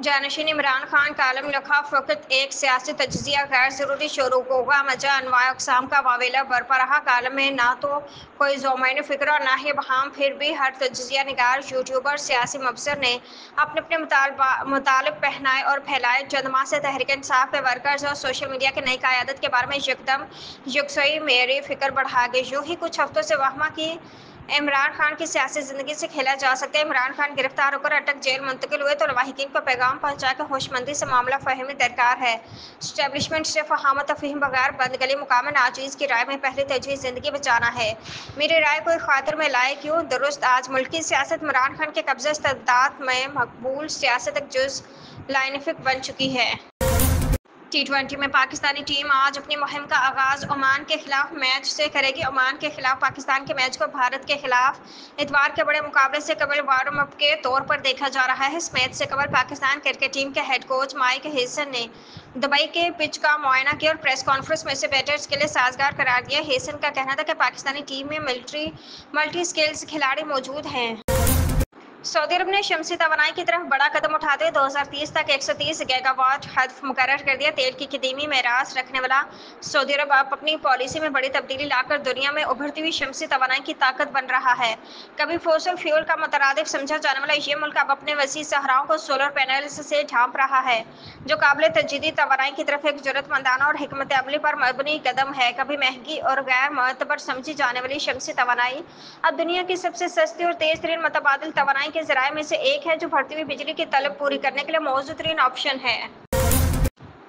जानशीन Imran Khan column लिखा फ़कत एक सियासी तजिज़िया गैर ज़रूरी शुरू होगा मजा अनवाय अक़साम का वावेला बरपा रहा। कॉलम में ना तो कोई ज़ोमाइन फ़िक्र और ना ही बहाम, फिर भी हर तजिज़िया निगार, यूट्यूबर, सियासी मुबसर ने अपने अपने मुतालिब पहनाए और फैलाए। चंद माह से तहरीक इंसाफ के वर्कर्स और सोशल मीडिया की नई क़यादत के बारे में यकदम यकसई मेरी फ़िक्र बढ़ा गई। यूं ही कुछ हफ्तों से वहमा की इमरान खान की सियासी ज़िंदगी से खेला जा सकता है। इमरान खान गिरफ्तार होकर अटक जेल मुंतकिल हुए तो लवाहिकीन को पैगाम पहुंचाकर होशमंदी से मामला फहमी दरकार है। स्टैब्लिशमेंट से फहामत तफहीम बगैर बंद गली मुकाम नाचीज़ की राय में पहली तरजीह ज़िंदगी बचाना है। मेरी राय कोई खातिर में लाए क्यों दुरुस्त आज मुल्क की सियासत इमरान खान के कब्ज़े इस्तेदाद में मकबूल सियासत एक जुज़ लाइनफिक बन चुकी है। T20 में पाकिस्तानी टीम आज अपनी मुहिम का आगाज ओमान के खिलाफ मैच से करेगी। ओमान के खिलाफ पाकिस्तान के मैच को भारत के खिलाफ इतवार के बड़े मुकाबले से कबल वार्म अप के तौर पर देखा जा रहा है। इस मैच से कबल पाकिस्तान क्रिकेट टीम के हेड कोच माइक हेसन ने दुबई के पिच का मुआयना किया और प्रेस कॉन्फ्रेंस में इसे बैटर्स के लिए साजगार करार दिया। हेसन का कहना था कि पाकिस्तानी टीम में मल्टी स्किल्स खिलाड़ी मौजूद हैं। सऊदी अरब ने शमसी तवानाई की तरफ बड़ा कदम उठाते हुए 2030 तक 130 गीगावाट हदफ मुकर्रर कर दिया। तेल की कदीमी मेरास रखने वाला सऊदी अरब अब अपनी पॉलिसी में बड़ी तब्दीली लाकर दुनिया में उभरती हुई शमसी तवानाई की ताकत बन रहा है। कभी फॉसिल फ्यूल का मुतरादिफ समझा जाने वाला ये मुल्क अब अपने वसी सहराओं को सोलर पैनल्स से ढांप रहा है, जो काबिल तजदीदी तवानाई की तरफ एक जरूरतमंदाना और हिकमत अमली पर मबनी कदम है। कभी महंगी और गैर मोतबर समझी जाने वाली शमसी तवानाई अब दुनिया की सबसे सस्ती और तेज तरीन मुतबादिल तवानाई के ज़राए में से एक है, जो बढ़ती हुई बिजली की तलब पूरी करने के लिए मौजूद तरीन ऑप्शन है।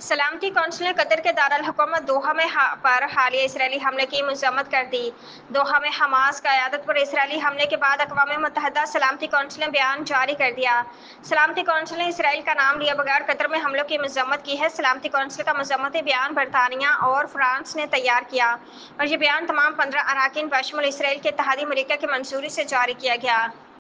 सलामती कौंसिल ने कतर के दारुल हुकूमत दोहा में पर हालिया इसराइली हमले की मज़म्मत कर दी। दोहा में हमास क़यादत पर इसराइली हमले के बाद अक़वाम मुत्तहिदा सलामती कौंसिल ने बयान जारी कर दिया। सलामती कौंसिल ने इसराइल का नाम लिए बगैर कतर में हमलों की मज़म्मत की है। सलामती कौंसिल का मज़म्मती बयान बरतानिया और फ्रांस ने तैयार किया और ये बयान तमाम 15 अरकान बशमुल इसराइल के इत्तेहादी अमरीका की मंजूरी से जारी किया गया।